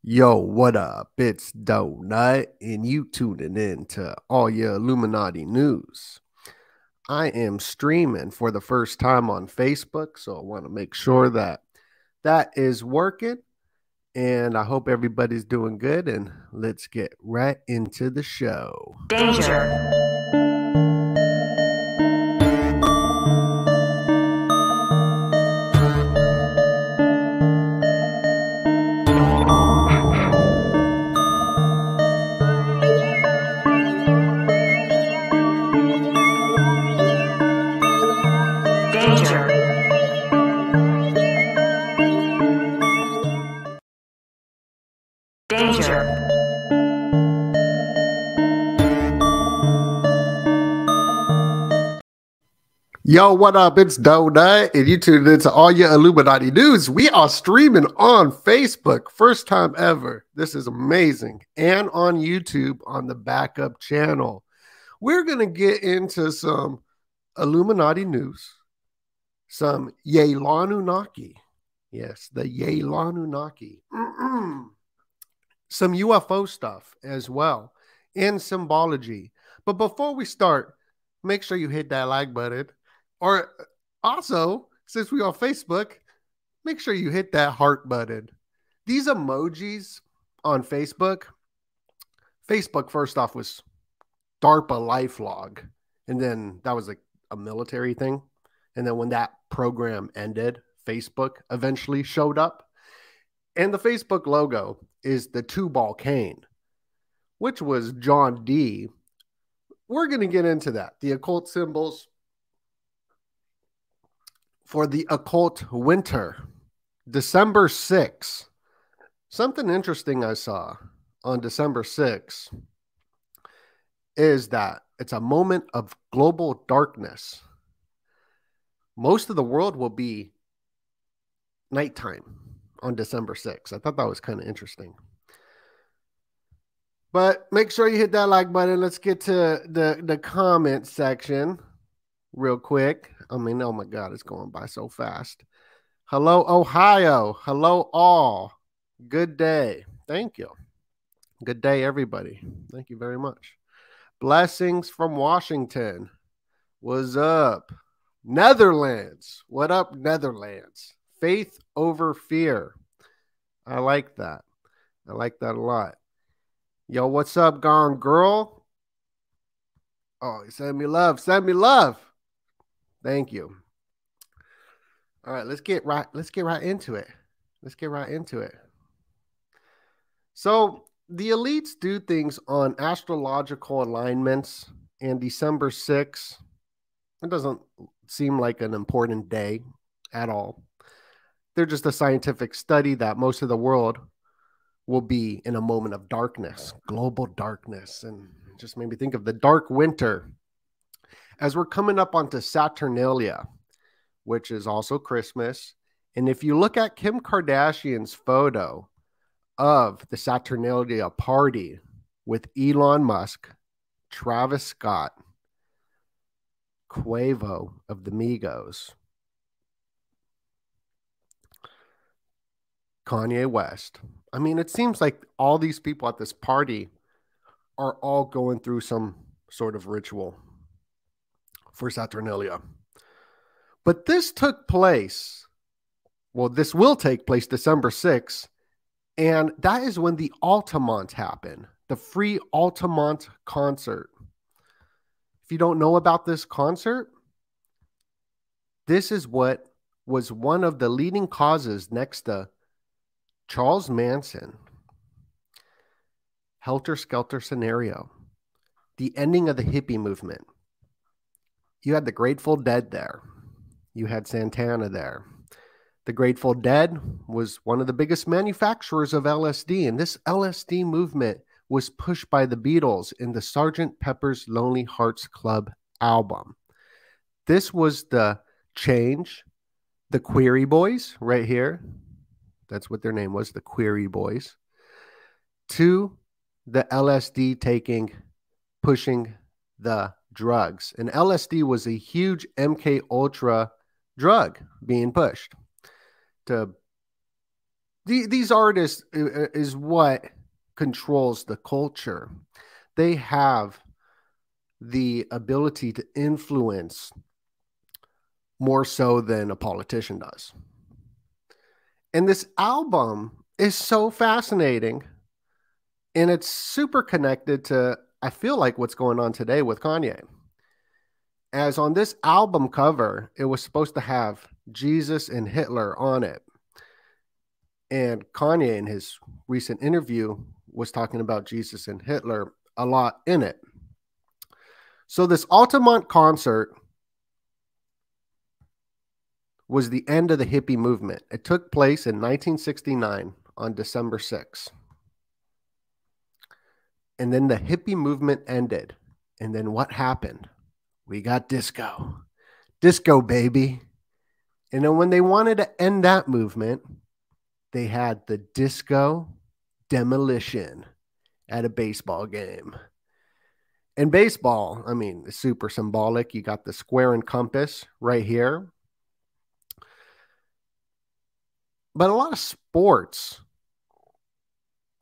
Yo, what up? It's Donut, and you tuning in to all your Illuminati news. I am streaming for the first time on Facebook, so I want to make sure that that is working. And I hope everybody's doing good. And let's get right into the show. Danger. Danger. Danger. Yo, what up? It's Donut, and you tuned into all your Illuminati news. We are streaming on Facebook, first time ever. This is amazing. And on YouTube on the backup channel. We're going to get into some Illuminati news, some Yelonunaki. Yes, the Yelonunaki. Some UFO stuff as well, and symbology. But before we start, make sure you hit that like button. Or also, since we're on Facebook, make sure you hit that heart button. These emojis on Facebook, first off was DARPA LifeLog. And then that was a military thing. And then when that program ended, Facebook eventually showed up. And the Facebook logo is the two-ball cane, which was John D. We're going to get into that. The occult symbols for the occult winter, December 6th. Something interesting I saw on December 6th is that it's a moment of global darkness. Most of the world will be nighttime on December 6th. I thought that was kind of interesting. But make sure you hit that like button. Let's get to the comment section real quick. I mean, oh my God, it's going by so fast. Hello, Ohio. Hello, all. Good day. Thank you. Good day, everybody. Thank you very much. Blessings from Washington. What's up? Netherlands. What up, Netherlands? Faith over fear. I like that. I like that a lot. Yo, what's up, Gone Girl? Oh, send me love. Send me love. Thank you. All right, let's get right into it. Let's get right into it. So the elites do things on astrological alignments, and December 6th, it doesn't seem like an important day at all. They're just a scientific study that most of the world will be in a moment of darkness, global darkness, and just made me think of the dark winter. As we're coming up onto Saturnalia, which is also Christmas, and if you look at Kim Kardashian's photo of the Saturnalia party with Elon Musk, Travis Scott, Quavo of the Migos, Kanye West. I mean, it seems like all these people at this party are all going through some sort of ritual for Saturnalia. But this took place, well, this will take place December 6th, and that is when the Altamont happened, the free Altamont concert. If you don't know about this concert, this is what was one of the leading causes next to Charles Manson, Helter Skelter scenario, the ending of the hippie movement. You had the Grateful Dead there. You had Santana there. The Grateful Dead was one of the biggest manufacturers of LSD, and this LSD movement was pushed by the Beatles in the Sgt. Pepper's Lonely Hearts Club album. This was the change, the Query Boys right here. That's what their name was, the Query Boys, to the LSD taking, pushing the drugs. And LSD was a huge MK Ultra drug being pushed to These artists is what controls the culture. They have the ability to influence more so than a politician does. And this album is so fascinating, and it's super connected to, I feel like, what's going on today with Kanye. As on this album cover, it was supposed to have Jesus and Hitler on it. And Kanye, in his recent interview, was talking about Jesus and Hitler a lot in it. So this Altamont concert was the end of the hippie movement. It took place in 1969 on December 6th. And then the hippie movement ended. And then what happened? We got disco. Disco, baby. And then when they wanted to end that movement, they had the disco demolition at a baseball game. And baseball, I mean, it's super symbolic. You got the square and compass right here. But a lot of sports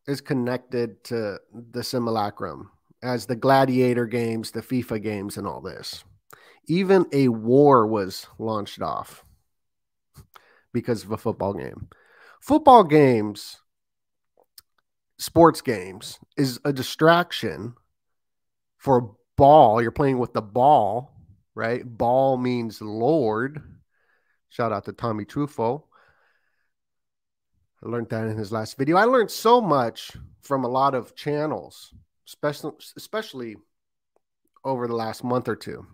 is connected to the simulacrum, as the gladiator games, the FIFA games, and all this. Even a war was launched off because of a football game. Football games, sports games, is a distraction for a ball. You're playing with the ball, right? Ball means Lord. Shout out to Tommy Truffaut. I learned that in his last video. I learned so much from a lot of channels, especially over the last month or two.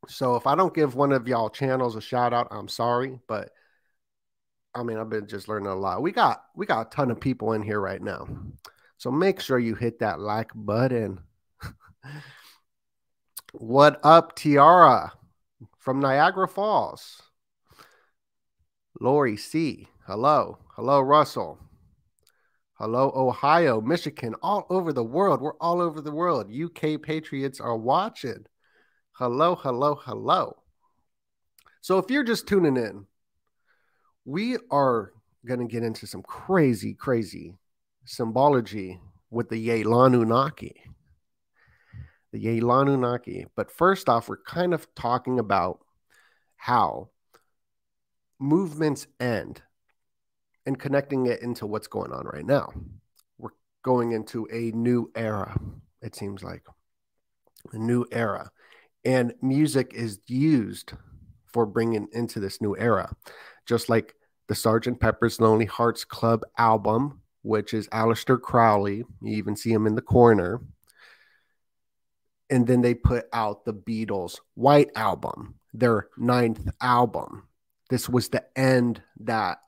So if I don't give one of y'all channels a shout out, I'm sorry, but I mean, I've been just learning a lot. We got a ton of people in here right now. So make sure you hit that like button. What up, Tiara from Niagara Falls? Lori C. Hello. Hello, Russell. Hello, Ohio, Michigan, all over the world. We're all over the world. UK Patriots are watching. Hello, hello, hello. So if you're just tuning in, we are going to get into some crazy, crazy symbology with the Yelonunaki. The Yelonunaki. But first off, we're kind of talking about how movements end and connecting it into what's going on right now. We're going into a new era, it seems like. A new era. And music is used for bringing into this new era. Just like the Sgt. Pepper's Lonely Hearts Club album, which is Aleister Crowley. You even see him in the corner. And then they put out the Beatles' White Album, their 9th album. This was the end that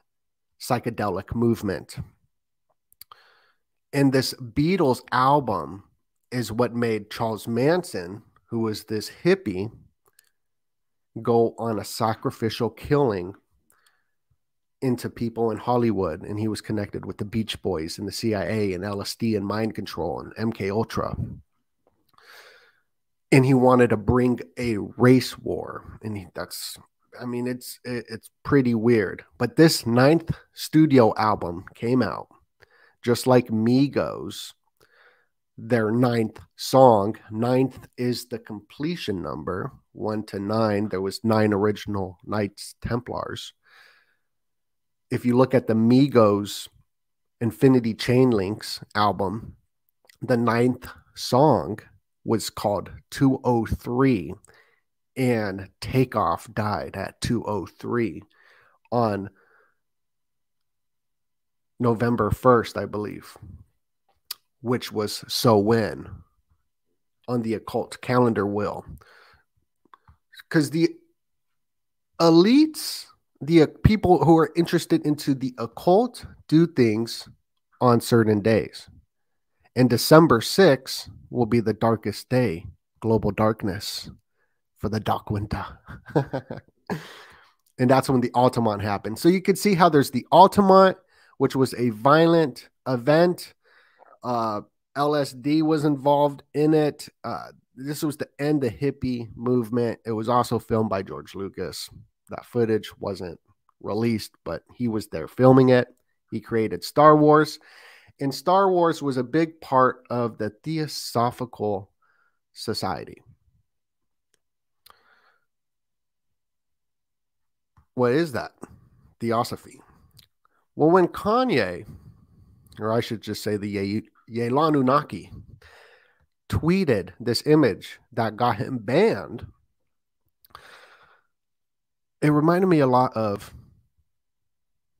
psychedelic movement. And this Beatles album is what made Charles Manson, who was this hippie, go on a sacrificial killing into people in Hollywood. And he was connected with the Beach Boys and the CIA and LSD and mind control and MK Ultra. And he wanted to bring a race war. And it's pretty weird. But this 9th studio album came out, just like Migos, their 9th song. 9th is the completion number, 1 to 9. There was 9 original Knights Templars. If you look at the Migos Infinity Chain Links album, the 9th song was called 203. And Takeoff died at 2:03 on November 1st, I believe, which was so when on the occult calendar wheel. Because the elites, the people who are interested into the occult, do things on certain days. And December 6th will be the darkest day, global darkness, for the dark winter. And that's when the Altamont happened. So you could see how there's the Altamont, which was a violent event. LSD was involved in it. This was the end of the hippie movement. It was also filmed by George Lucas. That footage wasn't released, but he was there filming it. He created Star Wars, and Star Wars was a big part of the Theosophical Society. What is that? Theosophy. Well, when Kanye, or I should just say the Yelonunaki, tweeted this image that got him banned, it reminded me a lot of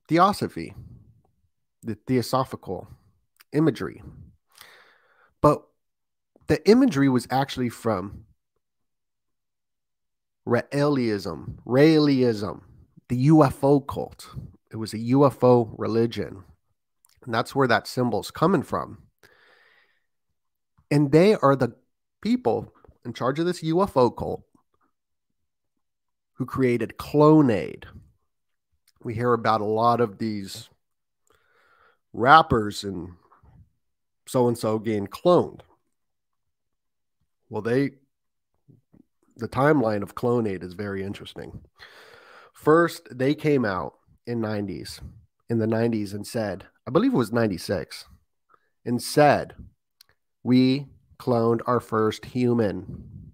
theosophy, the theosophical imagery. But the imagery was actually from Raelism, the UFO cult. It was a UFO religion. And that's where that symbol's coming from. And they are the people in charge of this UFO cult who created Clonade. We hear about a lot of these rappers and so-and-so getting cloned. Well, the timeline of Clonade is very interesting. First, they came out in the 90s and said, I believe it was 96, and said, we cloned our first human.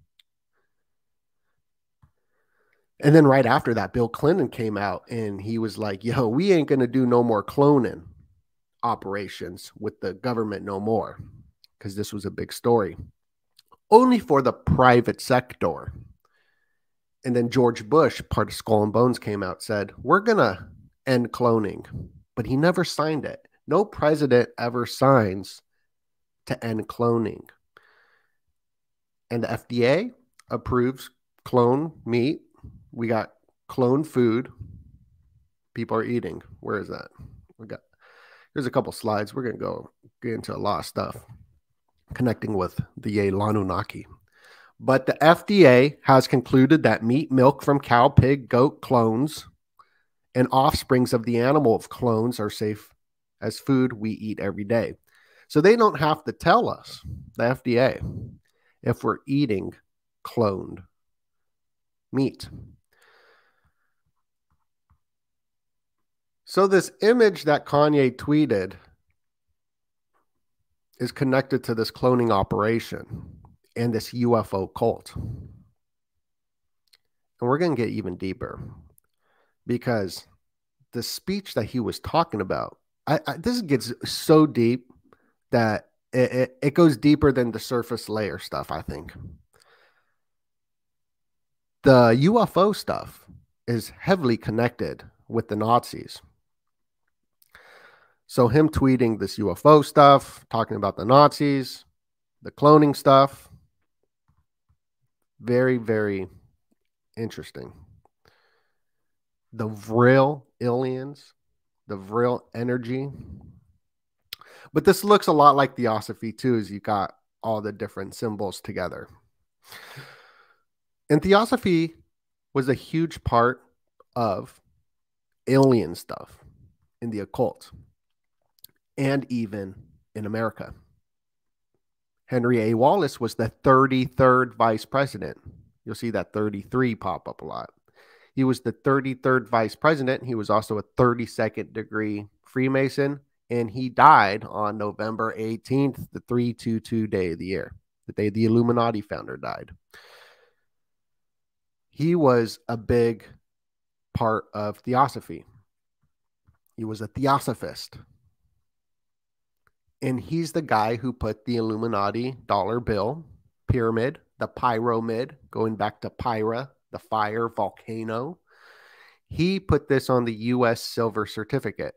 And then right after that, Bill Clinton came out and he was like, yo, we ain't going to do no more cloning operations with the government no more, because this was a big story. Only for the private sector. And then George Bush, part of Skull and Bones, came out, said, we're going to end cloning. But he never signed it. No president ever signs to end cloning. And the FDA approves clone meat. We got clone food people are eating. Where is that? Here's a couple slides. We're going to get into a lot of stuff connecting with the Yelonunaki. But the FDA has concluded that meat, milk from cow, pig, goat clones and offsprings of the animal of clones are safe as food we eat every day. So they don't have to tell us, the FDA, if we're eating cloned meat. So this image that Kanye tweeted is connected to this cloning operation and this UFO cult. And we're going to get even deeper, because the speech that he was talking about, this gets so deep that it goes deeper than the surface layer stuff, I think. The UFO stuff is heavily connected with the Nazis. So him tweeting this UFO stuff, talking about the Nazis, the cloning stuff, very, very interesting. The real aliens, the real energy. But this looks a lot like theosophy too, as you got all the different symbols together. And theosophy was a huge part of alien stuff in the occult, and even in America. Henry A. Wallace was the 33rd vice president. You'll see that 33 pop up a lot. He was the 33rd vice president. He was also a 32nd degree Freemason, and he died on November 18th, the 322 day of the year, the day the Illuminati founder died. He was a big part of theosophy. He was a theosophist. And he's the guy who put the Illuminati dollar bill, pyramid, the pyromid, going back to Pyra, the fire volcano. He put this on the U.S. silver certificate.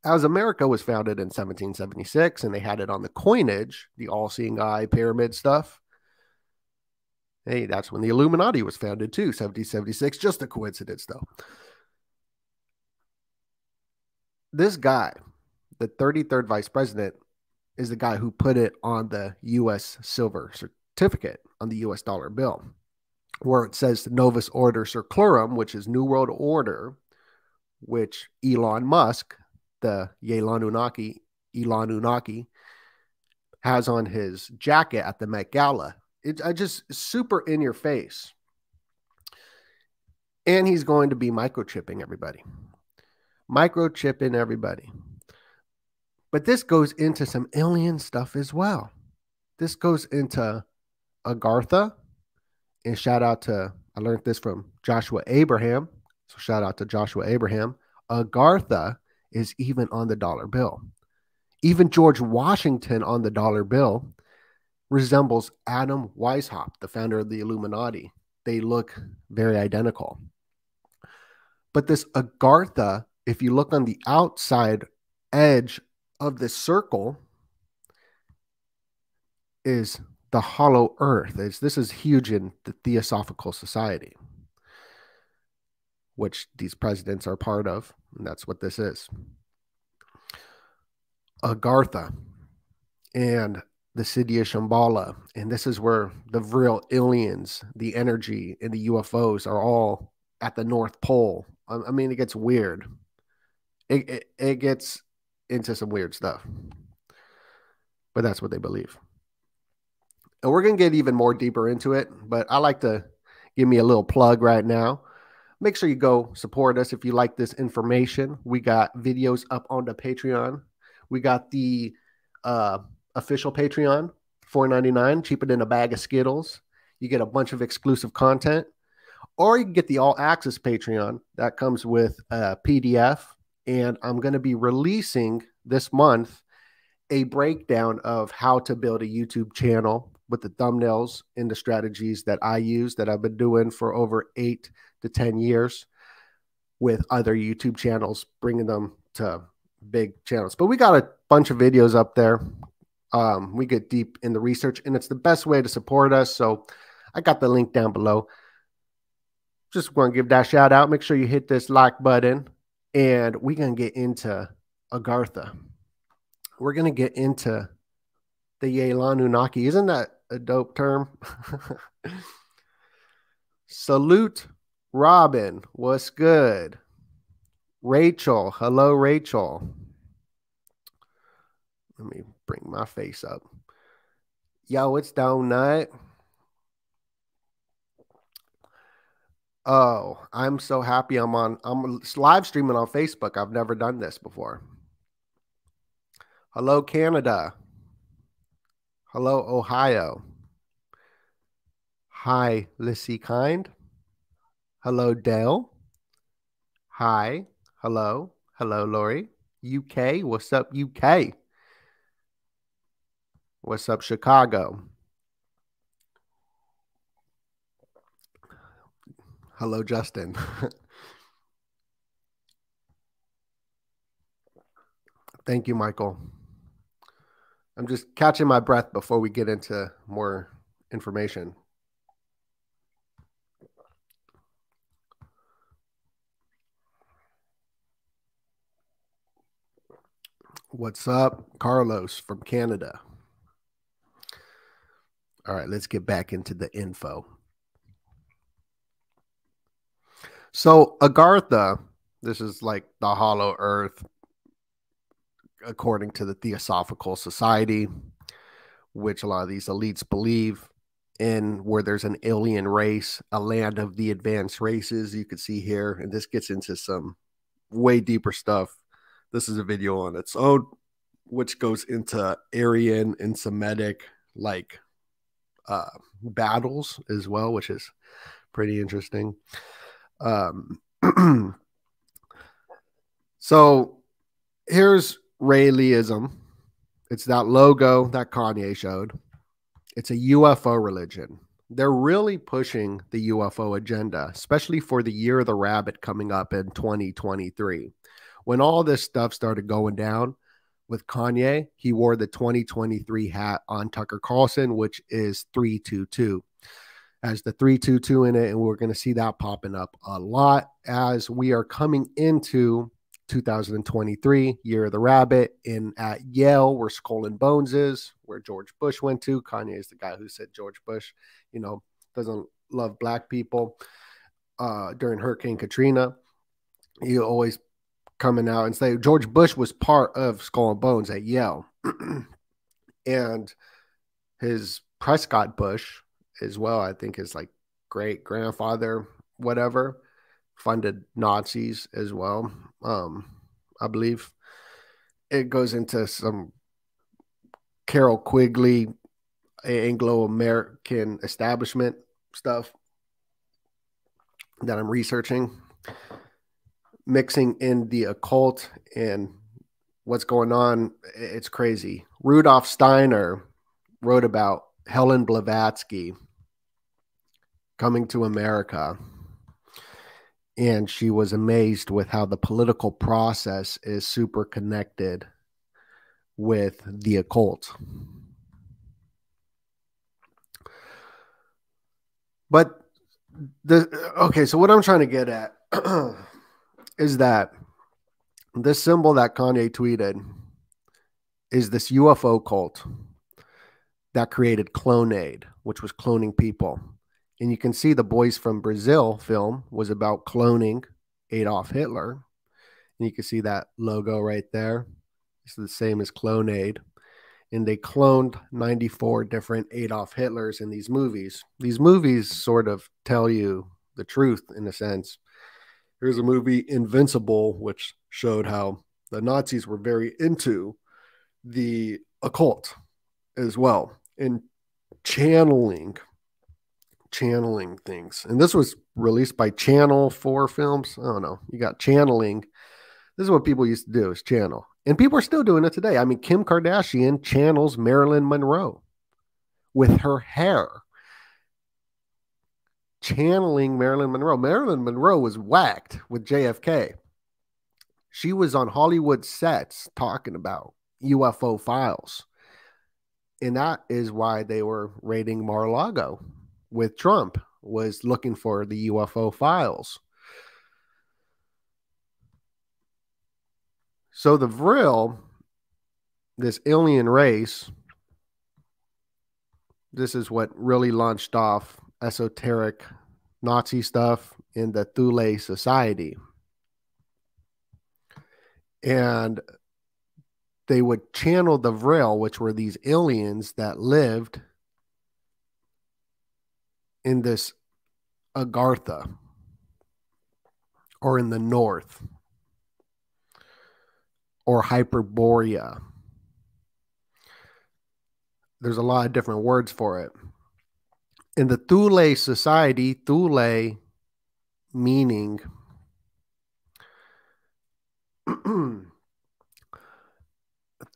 As America was founded in 1776, and they had it on the coinage, the all-seeing eye pyramid stuff. Hey, that's when the Illuminati was founded too, 1776. Just a coincidence, though. This guy, the 33rd vice president, is the guy who put it on the U.S. silver certificate on the U.S. dollar bill, where it says Novus Order Circularum, which is New World Order, which Elon Musk, the Yelonunaki, has on his jacket at the Met Gala. It's just super in your face. And he's going to be microchipping everybody. Microchipping everybody. But this goes into some alien stuff as well. This goes into Agartha. And shout out to, I learned this from Joshua Abraham. So shout out to Joshua Abraham. Agartha is even on the dollar bill. Even George Washington on the dollar bill resembles Adam Weishaupt, the founder of the Illuminati. They look very identical. But this Agartha, if you look on the outside edge of the circle, is the hollow earth. This is huge in the Theosophical Society, which these presidents are part of, and that's what this is. Agartha and the city of Shambhala, and this is where the real aliens, the energy, and the UFOs are all at the North Pole. I mean, it gets weird. It gets into some weird stuff, but that's what they believe. And we're going to get even more deeper into it, but I like to give me a little plug right now. Make sure you go support us if you like this information. We got videos up on the Patreon. We got the official Patreon, $4.99, cheaper than a bag of Skittles. You get a bunch of exclusive content. Or you can get the all access Patreon that comes with a PDF. And I'm going to be releasing this month a breakdown of how to build a YouTube channel with the thumbnails and the strategies that I use that I've been doing for over 8 to 10 years with other YouTube channels, bringing them to big channels. But we got a bunch of videos up there. We get deep in the research, and it's the best way to support us. So I got the link down below. Just want to give that shout out. Make sure you hit this like button, and we're going to get into Agartha. We're going to get into the Yelonunaki. Isn't that a dope term? Salute, Robin. What's good? Rachel. Hello, Rachel. Let me bring my face up. Yo, it's Donut. Oh, I'm so happy I'm live streaming on Facebook. I've never done this before. Hello, Canada. Hello, Ohio. Hi, Lissy Kind. Hello, Dale. Hi. Hello. Hello, Lori. UK. What's up, UK? What's up, Chicago? Hello, Justin. Thank you, Michael. I'm just catching my breath before we get into more information. What's up, Carlos from Canada? All right, let's get back into the info. So Agartha, this is like the hollow earth, according to the Theosophical Society, which a lot of these elites believe in, where there's an alien race, a land of the advanced races. You can see here, and this gets into some way deeper stuff. This is a video on its own, which goes into Aryan and Semitic like battles as well, which is pretty interesting. So here's Rayleighism. It's that logo that Kanye showed. It's a UFO religion. They're really pushing the UFO agenda, especially for the year of the rabbit coming up in 2023. When all this stuff started going down with Kanye, he wore the 2023 hat on Tucker Carlson, which is 322. Has the 322 in it, and we're going to see that popping up a lot as we are coming into 2023, year of the rabbit. In at Yale, where Skull and Bones is, where George Bush went to. Kanye is the guy who said George Bush, doesn't love black people. During Hurricane Katrina, he always coming out and say George Bush was part of Skull and Bones at Yale. And his Prescott Bush as well, I think his like great grandfather, whatever, funded Nazis as well. I believe. It goes into some Carol Quigley Anglo-American establishment stuff that I'm researching, mixing in the occult and what's going on. It's crazy. Rudolf Steiner wrote about Helen Blavatsky coming to America, and she was amazed with how the political process is super connected with the occult. But so what I'm trying to get at is that this symbol that Kanye tweeted is this UFO cult that created Clonade, which was cloning people. And you can see the Boys from Brazil film was about cloning Adolf Hitler. And you can see that logo right there. It's the same as Clonade. And they cloned 94 different Adolf Hitlers in these movies. These movies sort of tell you the truth in a sense. Here's a movie, Invincible, which showed how the Nazis were very into the occult as well and channeling things. And this was released by Channel 4 Films. I don't know. You got channeling. This is what people used to do, is channel. And people are still doing it today. I mean, Kim Kardashian channels Marilyn Monroe with her hair. Channeling Marilyn Monroe. Marilyn Monroe was whacked with JFK. She was on Hollywood sets talking about UFO files. And that is why they were raiding Mar-a-Lago with Trump, was looking for the UFO files. So the Vril, this alien race, this is what really launched off esoteric Nazi stuff in the Thule Society. And they would channel the Vril, which were these aliens that lived in this Agartha, or in the north, or Hyperborea. There's a lot of different words for it. In the Thule Society, Thule meaning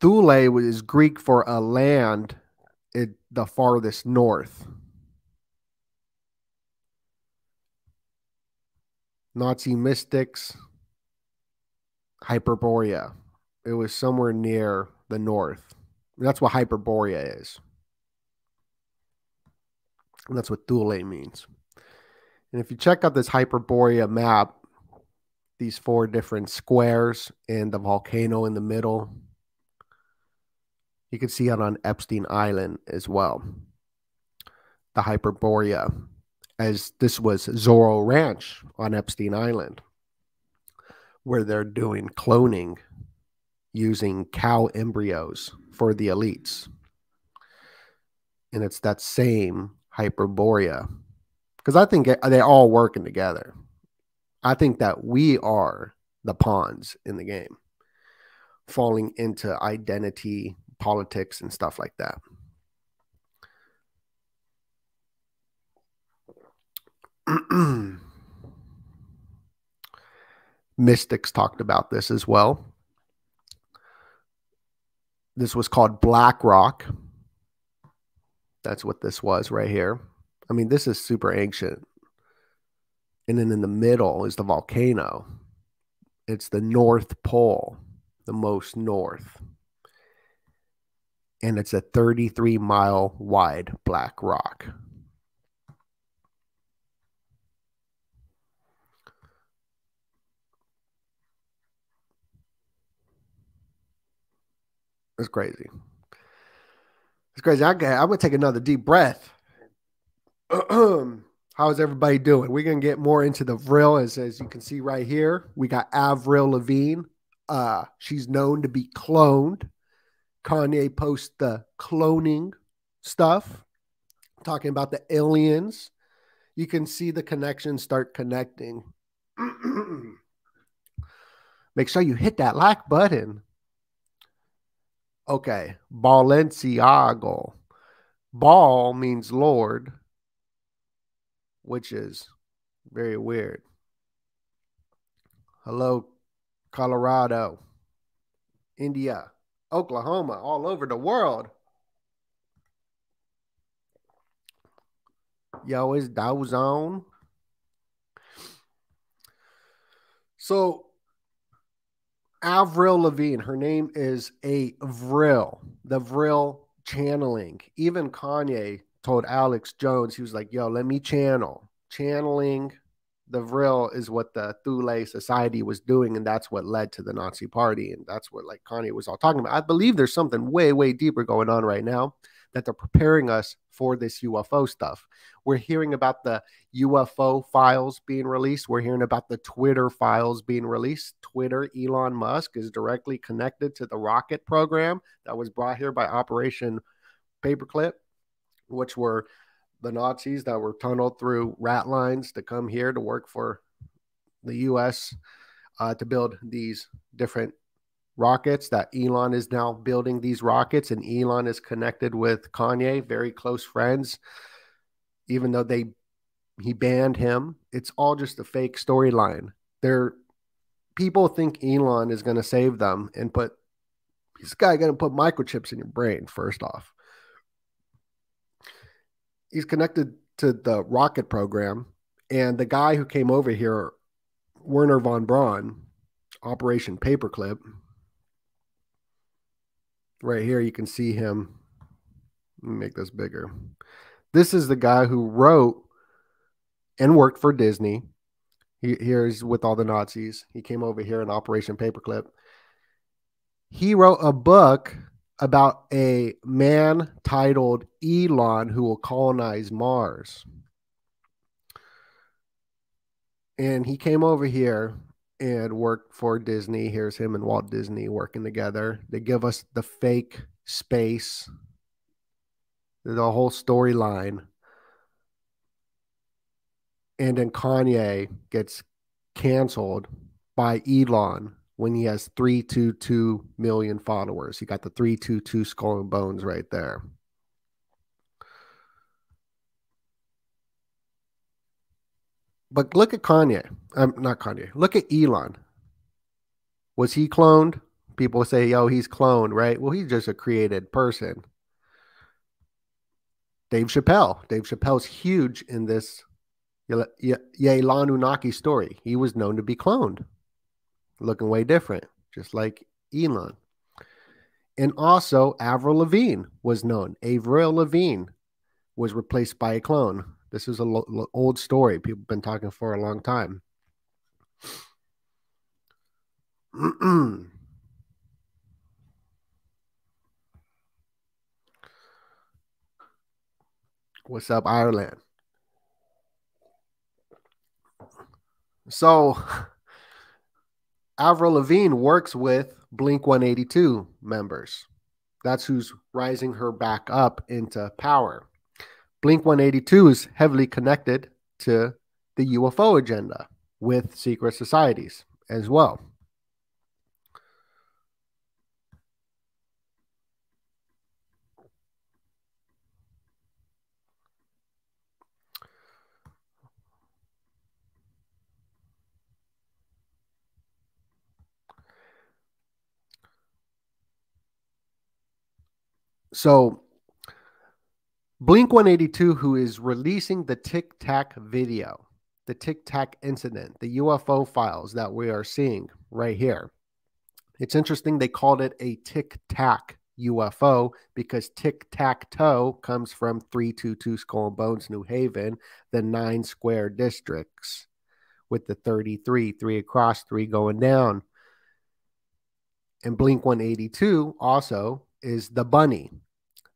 Thule is Greek for a land in the farthest north. Nazi mystics, Hyperborea. It was somewhere near the north. That's what Hyperborea is. And that's what Thule means. And if you check out this Hyperborea map, these 4 different squares and the volcano in the middle, you can see it on Epstein Island as well. The Hyperborea, as this was Zorro Ranch on Epstein Island, where they're doing cloning using cow embryos for the elites. And it's that same Hyperborea, because I think they're all working together. I think that we are the pawns in the game, falling into identity politics and stuff like that. Mystics talked about this as well. This was called Black Rock. That's what this was right here. I mean, this is super ancient. And then in the middle is the volcano. It's the North Pole, the most north. And it's a 33-mile wide black rock. It's crazy. It's crazy. I'm going to take another deep breath. How's everybody doing? We're going to get more into the Vril. As you can see right here, we got Avril Lavigne. She's known to be cloned. Kanye posts the cloning stuff, talking about the aliens. You can see the connections start connecting. Make sure you hit that like button. Okay, Balenciago. Ball means Lord, which is very weird. Hello, Colorado, India, Oklahoma, all over the world. Yo, it's Dowzone. So, Avril Lavigne, her name is Avril, the Vril channeling. Even Kanye told Alex Jones, he was like, yo, let me channel. Channeling the Vril is what the Thule Society was doing, and that's what led to the Nazi Party, and that's what like Kanye was all talking about. I believe there's something way, way deeper going on right now that they're preparing us for this UFO stuff. We're hearing about the UFO files being released. We're hearing about the Twitter files being released. Twitter, Elon Musk is directly connected to the rocket program that was brought here by Operation Paperclip, which were the Nazis that were tunneled through rat lines to come here to work for the U.S. To build these different rockets. That Elon is now building these rockets, and Elon is connected with Kanye, very close friends, even though he banned him. It's all just a fake storyline. People think Elon is going to save them and put this guy going to put microchips in your brain. First off, he's connected to the rocket program, and the guy who came over here, Werner von Braun, Operation Paperclip. Right here, you can see him. Let me make this bigger. This is the guy who wrote and worked for Disney. Here's with all the Nazis. He came over here in Operation Paperclip. He wrote a book about a man titled Elon who will colonize Mars. And he came over here and worked for Disney. Here's him and Walt Disney working together. They give us the fake space, the whole storyline. And then Kanye gets canceled by Elon when he has 322 million followers. He got the 322 skull and bones right there. But look at Kanye. Not Kanye. Look at Elon. Was he cloned? People say, yo, he's cloned, right? Well, he's just a created person. Dave Chappelle. Dave Chappelle's huge in this Yelonunaki story. He was known to be cloned, looking way different, just like Elon. And also, Avril Lavigne was known. Avril Lavigne was replaced by a clone. This is an old story. People have been talking for a long time. What's up, Ireland? So, Avril Lavigne works with Blink 182 members. That's who's rising her back up into power. Blink 182 is heavily connected to the UFO agenda with secret societies as well. So, Blink 182, who is releasing the Tic Tac video, the Tic Tac incident, the UFO files that we are seeing right here. It's interesting they called it a Tic Tac UFO because tic tac toe comes from 322 Skull and Bones, New Haven, the 9 square districts with the 33, 3 across, 3 going down. And Blink 182 also is the bunny.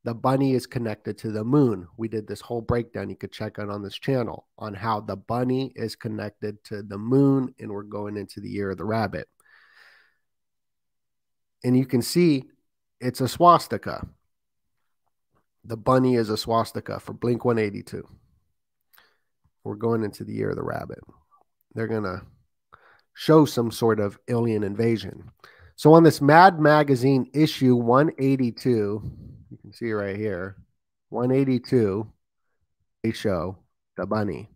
The bunny is connected to the moon. We did this whole breakdown. You could check out on this channel on how the bunny is connected to the moon, and we're going into the year of the rabbit. And you can see it's a swastika. The bunny is a swastika for Blink 182. We're going into the year of the rabbit. They're going to show some sort of alien invasion. So on this Mad Magazine issue 182, you can see right here, 182, they show the bunny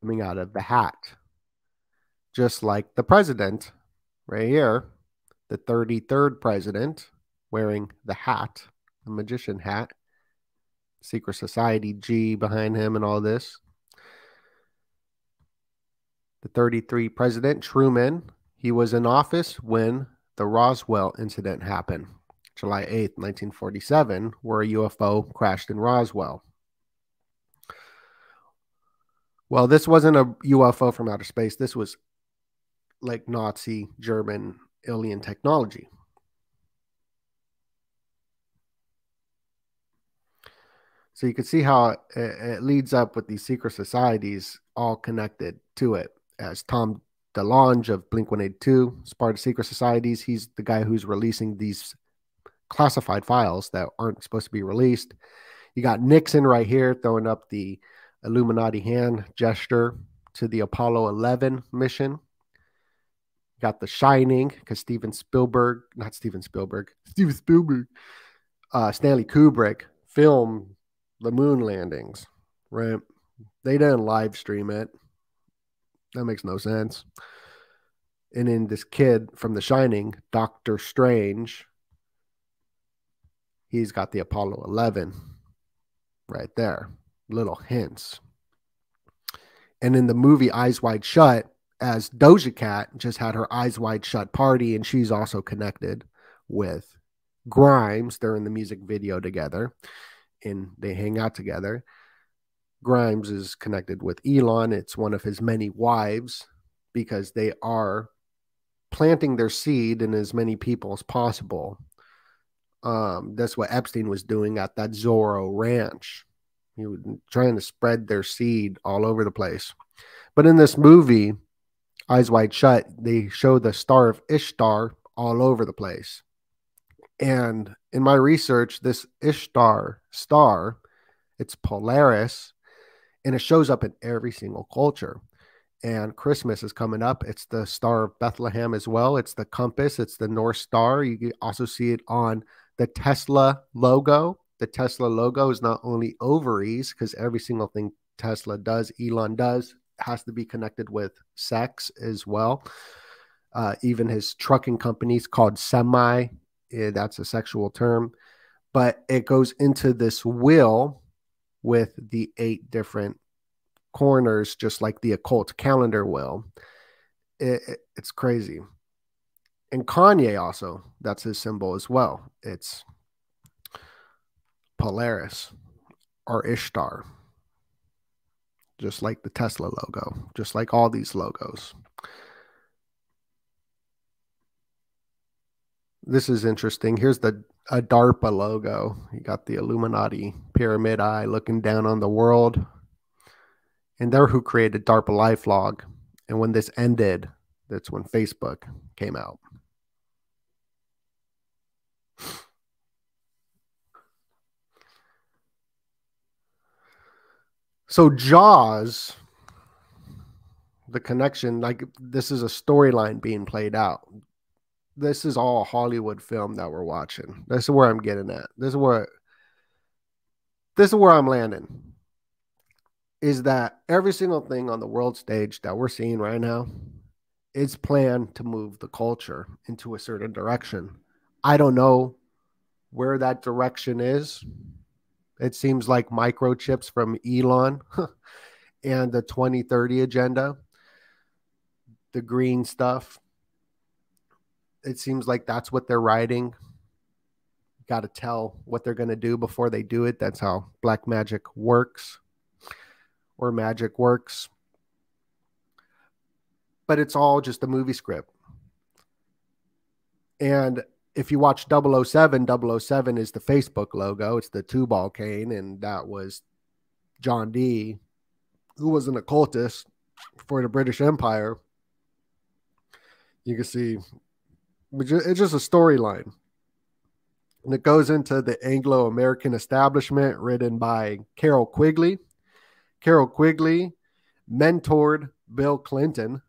coming out of the hat, just like the president right here, the 33rd president wearing the hat, the magician hat, secret society G behind him and all this. The 33 president, Truman, he was in office when the Roswell incident happened, July 8th, 1947, where a UFO crashed in Roswell. Well, this wasn't a UFO from outer space. This was like Nazi German alien technology. So you can see how it leads up with these secret societies all connected to it. As Tom DeLonge of Blink-182 is part of secret societies, he's the guy who's releasing these classified files that aren't supposed to be released. You got Nixon right here throwing up the Illuminati hand gesture to the Apollo 11 mission. You got The Shining, because Stanley Kubrick filmed the moon landings, right? They didn't live stream it. That makes no sense. And then this kid from The Shining, Dr. Strange, he's got the Apollo 11 right there. Little hints. And in the movie Eyes Wide Shut, as Doja Cat just had her Eyes Wide Shut party, and she's also connected with Grimes. They're in the music video together, and they hang out together. Grimes is connected with Elon. It's one of his many wives, because they are planting their seed in as many people as possible. That's what Epstein was doing at that Zorro Ranch. He was trying to spread their seed all over the place. But in this movie, Eyes Wide Shut, they show the Star of Ishtar all over the place. And in my research, this Ishtar star, it's Polaris, and it shows up in every single culture. And Christmas is coming up. It's the Star of Bethlehem as well. It's the compass. It's the North Star. You can also see it on the Tesla logo. The Tesla logo is not only ovaries, because every single thing Tesla does, Elon does, has to be connected with sex as well. Even his trucking company is called Semi. That's a sexual term. But it goes into this wheel with the 8 different corners, just like the occult calendar will. It's crazy. And Kanye also, that's his symbol as well. It's Polaris or Ishtar, just like the Tesla logo, just like all these logos. This is interesting. Here's a DARPA logo. You got the Illuminati pyramid eye looking down on the world. And they're who created DARPA LifeLog. And when this ended, that's when Facebook came out. So Jaws, the connection, like this is a storyline being played out. This is all Hollywood film that we're watching. This is where I'm getting at. This is where I'm landing. Is that every single thing on the world stage that we're seeing right now is planned to move the culture into a certain direction. I don't know where that direction is. It seems like microchips from Elon and the 2030 agenda, the green stuff. It seems like that's what they're writing. Got to tell what they're going to do before they do it. That's how black magic works, or magic works. But it's all just a movie script. And if you watch 007, 007 is the Facebook logo. It's the 2-ball cane. And that was John Dee, who was an occultist for the British Empire. You can see it's just a storyline. And it goes into the Anglo-American establishment, written by Carol Quigley. Carol Quigley mentored Bill Clinton.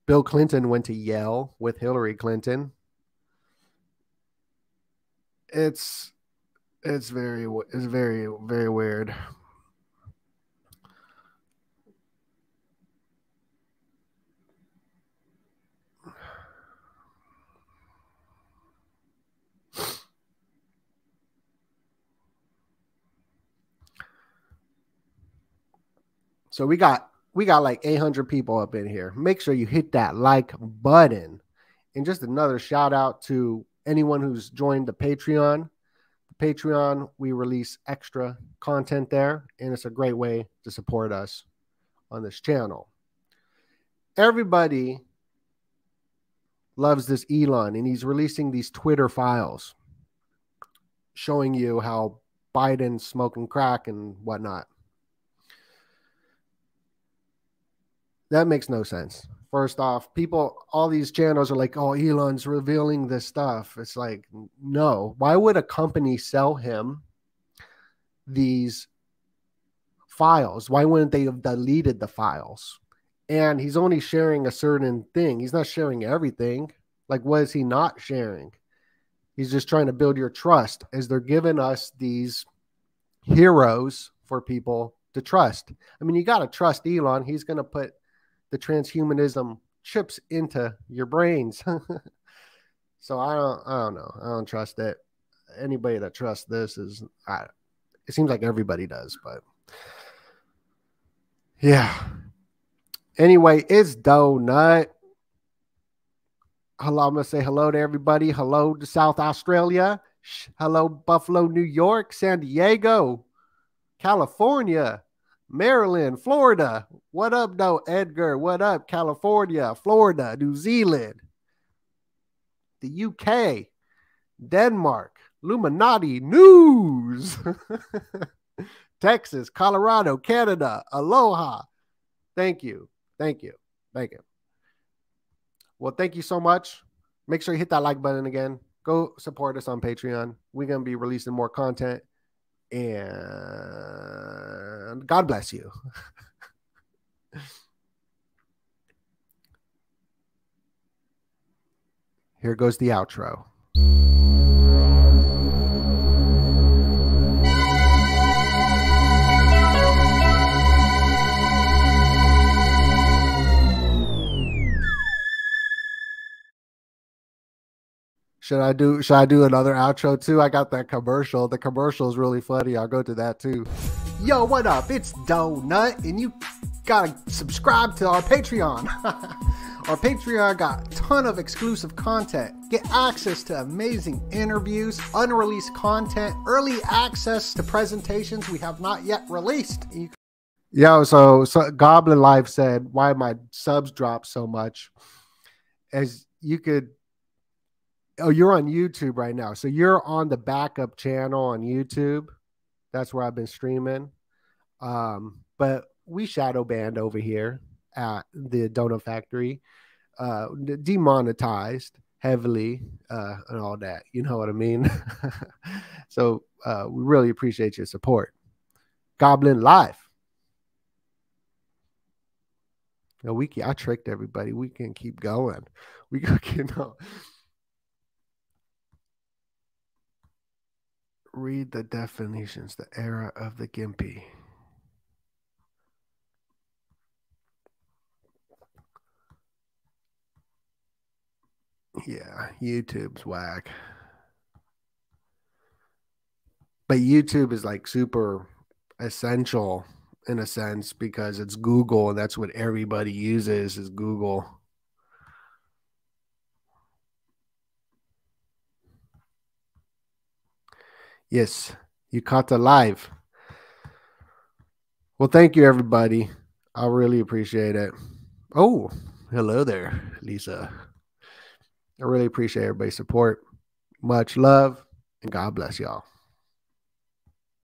Bill Clinton went to Yale with Hillary Clinton. It's very weird. So we got like 800 people up in here. Make sure you hit that like button. And just another shout out to anyone who's joined the Patreon. The Patreon, we release extra content there, and it's a great way to support us on this channel. Everybody loves this Elon, and he's releasing these Twitter files showing you how Biden's smoking crack and whatnot. That makes no sense. First off, all these channels are like, oh, Elon's revealing this stuff. It's like, no. Why would a company sell him these files? Why wouldn't they have deleted the files? And he's only sharing a certain thing. He's not sharing everything. Like, what is he not sharing? He's just trying to build your trust as they're giving us these heroes for people to trust. I mean, you got to trust Elon. He's going to put the transhumanism chips into your brains. So I don't know. I don't trust it. Anybody that trusts this it seems like everybody does, but yeah. Anyway, it's Donut. Hello, I'm going to say hello to everybody. Hello to South Australia. Hello, Buffalo, New York, San Diego, California, Maryland, Florida. What up, though, Edgar? What up, California, Florida, New Zealand, the UK, Denmark, Illuminati news, Texas, Colorado, Canada, aloha. Thank you. Thank you. Thank you. Well, thank you so much. Make sure you hit that like button again. Go support us on Patreon. We're going to be releasing more content. And God bless you. Here goes the outro. Should I do another outro too? I got that commercial. The commercial is really funny. I'll go to that too. Yo, what up? It's Donut, and you gotta subscribe to our Patreon. Our Patreon got a ton of exclusive content. Get access to amazing interviews, unreleased content, early access to presentations we have not yet released. Yo, so Goblin Life said, why my subs dropped so much? As you could... Oh, you're on YouTube right now. So you're on the backup channel on YouTube. That's where I've been streaming. But we shadow banned over here at the Donut Factory. Demonetized heavily and all that. You know what I mean? So we really appreciate your support. Goblin Life. No, I tricked everybody. We can keep going. We can read the definitions. The era of the Gimpy. Yeah, YouTube's whack. But YouTube is like super essential in a sense because it's Google and that's what everybody uses is Google. Yes, you caught the live. Well, thank you, everybody. I really appreciate it. Oh, hello there, Lisa. I really appreciate everybody's support. Much love, and God bless y'all.